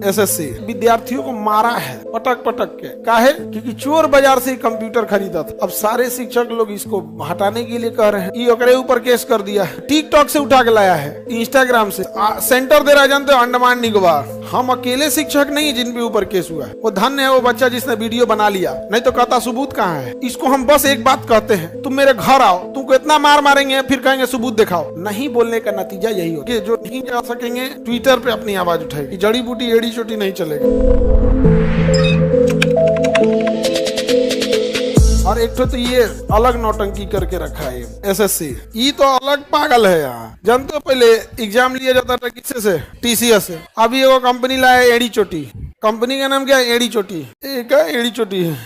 SSC विद्यार्थियों को मारा है पटक पटक के। काहे? क्योंकि चोर बाजार से कंप्यूटर खरीदा था। अब सारे शिक्षक लोग इसको हटाने के लिए कह रहे हैं। ये ओकरे ऊपर केस कर दिया है, टिकटॉक से उठा के लाया है, इंस्टाग्राम से सेंटर दे रहा है, जानते हो, अंडमान निकोबार। हम अकेले शिक्षक नहीं जिन पे ऊपर केस हुआ है। वो धन्य है वो बच्चा जिसने वीडियो बना लिया, नहीं तो कहता सबूत कहाँ है। इसको हम बस एक बात कहते हैं, तुम मेरे घर आओ, तुमको इतना मार मारेंगे, फिर कहेंगे सबूत दिखाओ। नहीं बोलने का नतीजा यही होगा कि जो नहीं जा सकेंगे ट्विटर पे अपनी आवाज उठाएगी। जड़ी बूटी एड़ी चोटी नहीं चलेगी। और एक तो ये अलग नौटंकी करके रखा है एसएससी, ये तो अलग पागल है यार। जानते हो पहले एग्जाम लिया जाता था किससे से? टीसीएस से। अभी वो कंपनी लाया एडी चोटी। कंपनी का नाम क्या है? एडी चोटी। एक एडी चोटी है,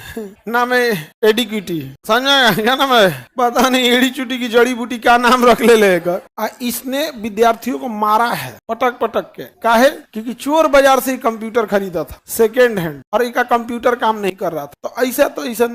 नाम है एडिक्विटी। समझा क्या नाम है? पता नहीं, एडी चोटी की जड़ी बूटी क्या नाम रख ले लेगा। इसने विद्यार्थियों को मारा है पटक पटक के। काहे? क्योंकि चोर बाजार से कंप्यूटर खरीदा था सेकेंड हैंड, और इनका कंप्यूटर काम नहीं कर रहा था। तो ऐसा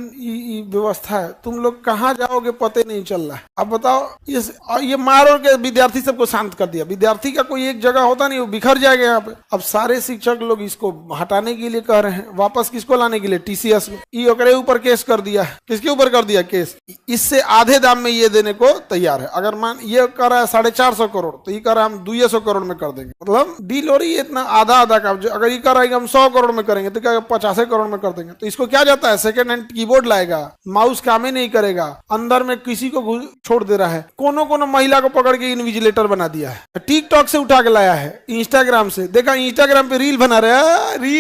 व्यवस्था है, तुम लोग कहाँ जाओगे पता नहीं चल रहा है। अब बताओ, ये मार के विद्यार्थी सबको शांत कर दिया। विद्यार्थी का कोई एक जगह होता नहीं, वो बिखर जाएगा यहाँ पे। अब सारे शिक्षक लोग इसको हटाने के लिए कह रहे हैं, वापस किसको लाने के लिए? टीसीएस में। ये ओकरे ऊपर केस कर दिया है। किसके ऊपर कर दिया केस? इससे आधे दाम में ये देने को तैयार है। अगर मान ये कर रहा है 450 करोड़, तो ये कर रहा है हम 200 करोड़ में कर देंगे। मतलब डील हो रही है इतना आधा आधा का। अगर ये कर रहा है हम 100 करोड़ में करेंगे, तो क्या 50 करोड़ में कर देंगे। तो इसको क्या जाता है? सेकेंड हैंड कीबोर्ड लाएगा, माउस काम ही नहीं करेगा, अंदर में किसी को छोड़ दे रहा है। कोनो महिला को पकड़ के इन्विजिलेटर बना दिया है, टिकटॉक से उठा के लाया है, इंस्टाग्राम से। देखा इंस्टाग्राम पे रील बना रहे हैं, रील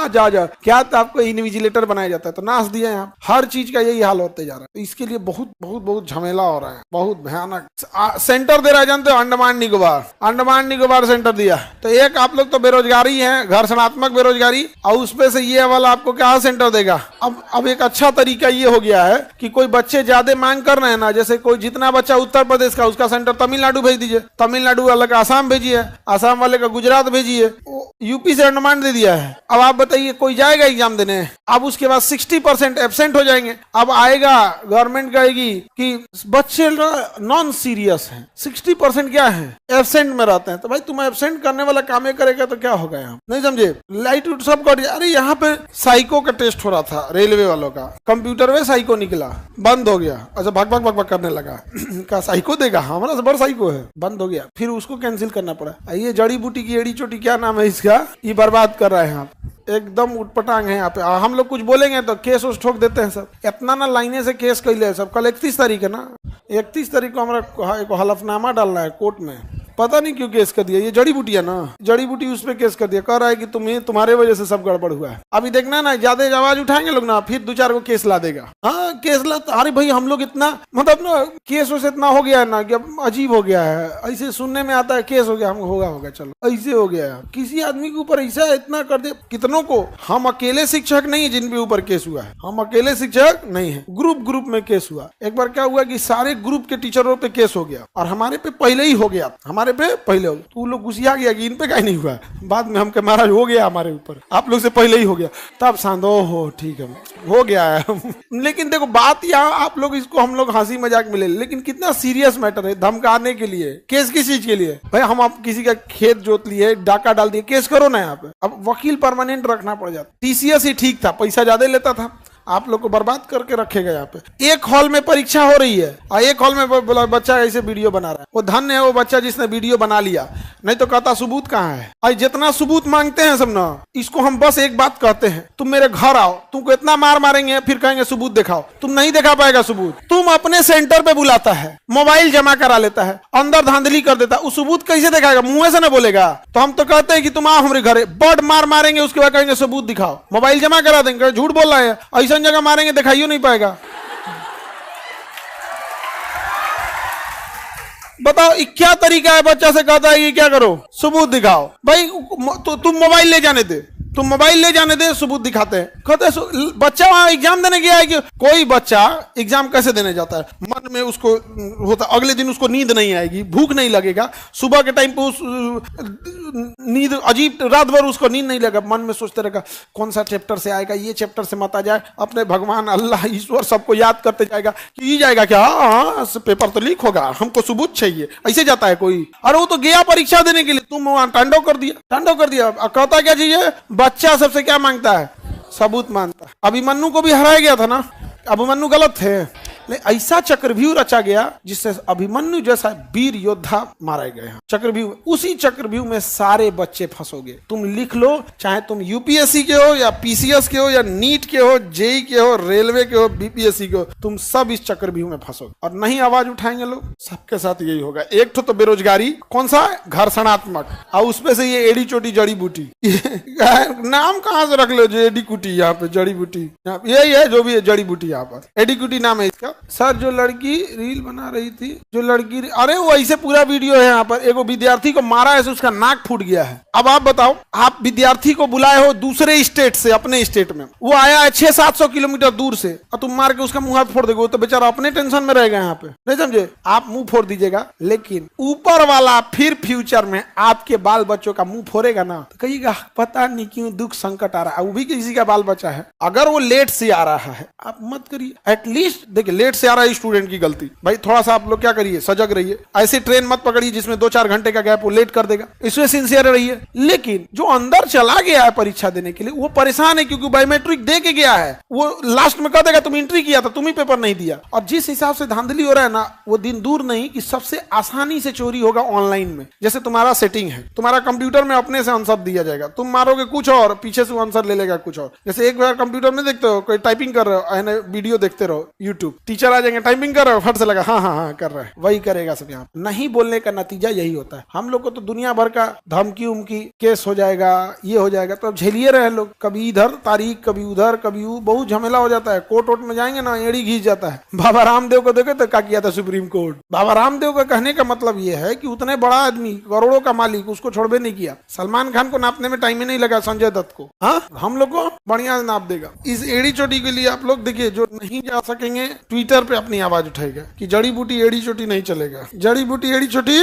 जा क्या तो आपको इन्विजिलेटर बनाया जाता है, तो नाच दिया यहाँ। हर चीज का यही हाल होते जा रहा है। तो इसके लिए बहुत बहुत बहुत झमेला हो रहा है, बहुत भयानक। सेंटर दे रहा है, जानते हो, अंडमान निकोबार सेंटर दिया। तो एक आप लोग तो बेरोजगारी है, घर्षणात्मक बेरोजगारी, और उसपे से ये वाला आपको क्या सेंटर देगा। अब एक अच्छा तरीका ये हो गया है कि कोई बच्चे ज्यादा मांग कर रहे हैं ना, जैसे कोई जितना बच्चा उत्तर प्रदेश का, उसका सेंटर तमिलनाडु भेज दीजिए, तमिलनाडु वाले का आसाम भेजिए, आसाम वाले का गुजरात भेजिए। यूपी से अंडमान दे दिया है। अब आप बताइए कोई जाएगा एग्जाम देने? अब उसके बाद 60% एब्सेंट हो जाएंगे। अब आएगा गवर्नमेंट कहेगी कि बच्चे नॉन सीरियस हैं, 60% क्या है? एब्सेंट में रहते हैं। तो भाई तुम एब्सेंट करने वाला काम करेगा तो क्या होगा? यहाँ नहीं समझे? लाइट उट सब कट। अरे यहाँ पे साइको का टेस्ट हो रहा था रेलवे वालों का, कंप्यूटर में साइको निकला, बंद हो गया। अच्छा भग करने लगा का साइको देगा, हमारा से बड़ा साइको है, बंद हो गया। फिर उसको कैंसिल करना पड़ा। ये जड़ी बूटी की एड़ी चोटी क्या नाम है इसका, ये बर्बाद कर रहा है। यहाँ एकदम उटपटांग है यहाँ पे। हम लोग कुछ बोलेंगे तो केस उस ठोक देते हैं सब। इतना ना लाइने से केस कैले है सब। कल 31 तारीख है ना, 31 तारीख को हमारा हलफनामा डालना है कोर्ट में। पता नहीं क्यों केस कर दिया। ये जड़ी बूटी है ना, जड़ी बूटी उस पे केस कर दिया। कह रहा है कि तुम्हारे वजह से सब गड़बड़ हुआ है। अभी देखना ना, ज्यादा आवाज उठाएंगे लोग ना, फिर 2-4 को केस ला देगा। हाँ केस ला। अरे भाई हम लोग इतना मतलब ना केस वैसे इतना हो गया है ना कि अब अजीब हो गया है। ऐसे सुनने में आता है केस हो गया, हम होगा चलो ऐसे हो गया है। किसी आदमी के ऊपर ऐसा इतना कर दे। कितनों को, हम अकेले शिक्षक नहीं जिन पे ऊपर केस हुआ है, हम अकेले शिक्षक नहीं है, ग्रुप में केस हुआ। एक बार क्या हुआ कि सारे ग्रुप के टीचरों पे केस हो गया, और हमारे पे पहले ही हो गया, हमारे पे पहले हो। तो लोग गुस्सा गया कि इन पे कहीं नहीं हुआ। बाद में हमके महाराज हो गया हमारे ऊपर, आप लोग से पहले ही हो गया। तब शांतो हो ठीक है हो गया है। लेकिन देखो बात यहाँ, आप लोग इसको हम लोग हंसी मजाक में ले, लेकिन कितना सीरियस मैटर है। धमकाने के लिए केस किस चीज के लिए? भाई हम आप किसी का खेत जोत लिए, डाका डाल दिए, केस करो ना यहाँ पे। अब वकील परमानेंट रखना पड़ जाता। टीसीएस ही ठीक था, पैसा ज्यादा लेता था, आप लोग को बर्बाद करके रखेगा। यहाँ पे एक हॉल में परीक्षा हो रही है, और एक हॉल में बोला बच्चा ऐसे वीडियो बना रहा है। वो धन्य है वो बच्चा जिसने वीडियो बना लिया, नहीं तो कहता सबूत कहाँ है। और जितना सबूत मांगते हैं सब ना, इसको हम बस एक बात कहते हैं, तुम मेरे घर आओ, तुमको इतना मार मारेंगे, फिर कहेंगे सबूत दिखाओ। तुम नहीं दिखा पाएगा सबूत। तुम अपने सेंटर पे बुलाता है, मोबाइल जमा करा लेता है, अंदर धांधली कर देता है, उस सबूत कैसे दिखाएगा? मुंह से ना बोलेगा। तो हम तो कहते हैं कि तुम आओ हमारे घरे, बड़ मार मारेंगे, उसके बाद कहेंगे सबूत दिखाओ, मोबाइल जमा करा देंगे। झूठ बोल रहा है, ऐसा जगह मारेंगे दिखाइयो नहीं पाएगा। बताओ क्या तरीका है? बच्चा से कहता है कि क्या करो, सबूत दिखाओ। भाई तो तुम मोबाइल ले जाने दे, तुम मोबाइल ले जाने दे, सबूत दिखाते हैं, कहते हैं बच्चा वहां एग्जाम देने गया है कि कोई बच्चा एग्जाम कैसे देने जाता है, मन में उसको होता, अगले दिन उसको नींद नहीं आएगी, भूख नहीं लगेगा, सुबह के टाइम पे उस नींद अजीब, रात भर उसको नींद नहीं लगेगा, मन में सोचते रहेगा कौन सा चैप्टर से आएगा, ये चैप्टर से मत आ जाए, अपने भगवान अल्लाह ईश्वर सबको याद करते जाएगा कि ये जाएगा क्या, हाँ पेपर तो लीक होगा, हमको सबूत चाहिए, ऐसे जाता है कोई। अरे वो तो गया परीक्षा देने के लिए, तुम वहां टांडव कर दिया। कहता क्या चाहिए, बच्चा सबसे क्या मांगता है, सबूत मांगता है। अभिमन्यु को भी हराया गया था ना, अभिमन्यु गलत थे, लेकिन ऐसा चक्रव्यूह रचा गया जिससे अभिमन्यु जैसा वीर योद्धा मारे गए हैं चक्रव्यूह। उसी चक्रव्यूह में सारे बच्चे फंसोगे। तुम लिख लो, चाहे तुम यूपीएससी के हो या पीसीएस के हो या नीट के हो, जेई के हो, रेलवे के हो, बीपीएससी के हो, तुम सब इस चक्रव्यूह में फंसोगे और नहीं आवाज उठाएंगे लोग, सबके साथ यही होगा। एक तो बेरोजगारी, कौन सा है, घर्षणात्मक, और उसमें से ये एड़ी चोटी जड़ी बूटी नाम कहां से रख लो, जो एडी कुटी, यहाँ पे जड़ी बूटी, यही है जो भी है जड़ी बूटी, यहाँ पर एडी कुटी नाम है इसका। सर जो लड़की रील बना रही थी, जो लड़की, अरे वो ऐसे पूरा वीडियो है, यहाँ पर एक विद्यार्थी को मारा है, उसका नाक फूट गया है। अब आप बताओ, आप विद्यार्थी को बुलाए हो दूसरे स्टेट से, अपने स्टेट में, वो आया है 600-700 किलोमीटर दूर से, और तुम मार के उसका मुंह हाथ फोड़ दोगे, वो तो बेचारा अपने टेंशन में रहेगा, यहाँ पे नहीं समझे, आप मुंह फोड़ दीजिएगा, लेकिन ऊपर वाला फिर फ्यूचर में आपके बाल बच्चों का मुंह फोड़ेगा ना, तो कहिएगा पता नहीं क्यों दुख संकट आ रहा है, वो भी किसी का बाल बच्चा है। अगर वो लेट से आ रहा है, आप मत करिए, एटलीस्ट देखिए लेट से आ रहा है स्टूडेंट की गलती, भाई थोड़ा सा आप लोग क्या करिए, सजग रहिए, ऐसे ट्रेन मत पकड़िए जिसमें 2-4 घंटे का गैप, वो लेट कर देगा, इसमें सिंसियर रहिए। लेकिन जो अंदर चला गया है परीक्षा देने के लिए, वो परेशान है क्योंकि बायोमेट्रिक दे के गया है, वो लास्ट में कह देगा तुम एंट्री किया था, तुम ही पेपर नहीं दिया। और जिस हिसाब से धांधली हो रहा है ना, वो दिन दूर नहीं कि सबसे आसानी से चोरी होगा ऑनलाइन में। जैसे तुम्हारा सेटिंग है, तुम्हारा कंप्यूटर में अपने से आंसर दिया जाएगा, तुम मारोगे कुछ और, पीछे से आंसर ले लेगा कुछ और। जैसे एक बार कंप्यूटर में देखते हो, कोई टाइपिंग कर रहे हो, वीडियो देखते रहो यूट्यूब, टीचर आ जाएंगे, टाइपिंग कर रहे हो, फट से लगा हाँ हाँ हाँ कर रहा है, वही करेगा सब। यहाँ नहीं बोलने का नतीजा यही होता है। हम लोग को तो दुनिया भर का धमकी उमकी, केस हो जाएगा, ये हो जाएगा, तो अब झेलिए रहे लोग, कभी इधर तारीख, कभी उधर, कभी बहुत झमेला हो जाता है। कोर्ट वोट में जाएंगे ना, एड़ी घिस जाता है। बाबा रामदेव को देखे तो क्या किया था सुप्रीम कोर्ट। बाबा रामदेव का कहने का मतलब ये है कि उतने बड़ा आदमी, करोड़ों का मालिक, उसको छोड़बे नहीं किया। सलमान खान को नापने में टाइम ही नहीं लगा, संजय दत्त को, हाँ हम लोग को बढ़िया नाप देगा। इस एड़ी चोटी के लिए आप लोग देखिए, जो नहीं जा सकेंगे ट्विटर पे अपनी आवाज उठाएगा कि जड़ी बूटी एड़ी चोटी नहीं चलेगा, जड़ी बूटी एड़ी चोटी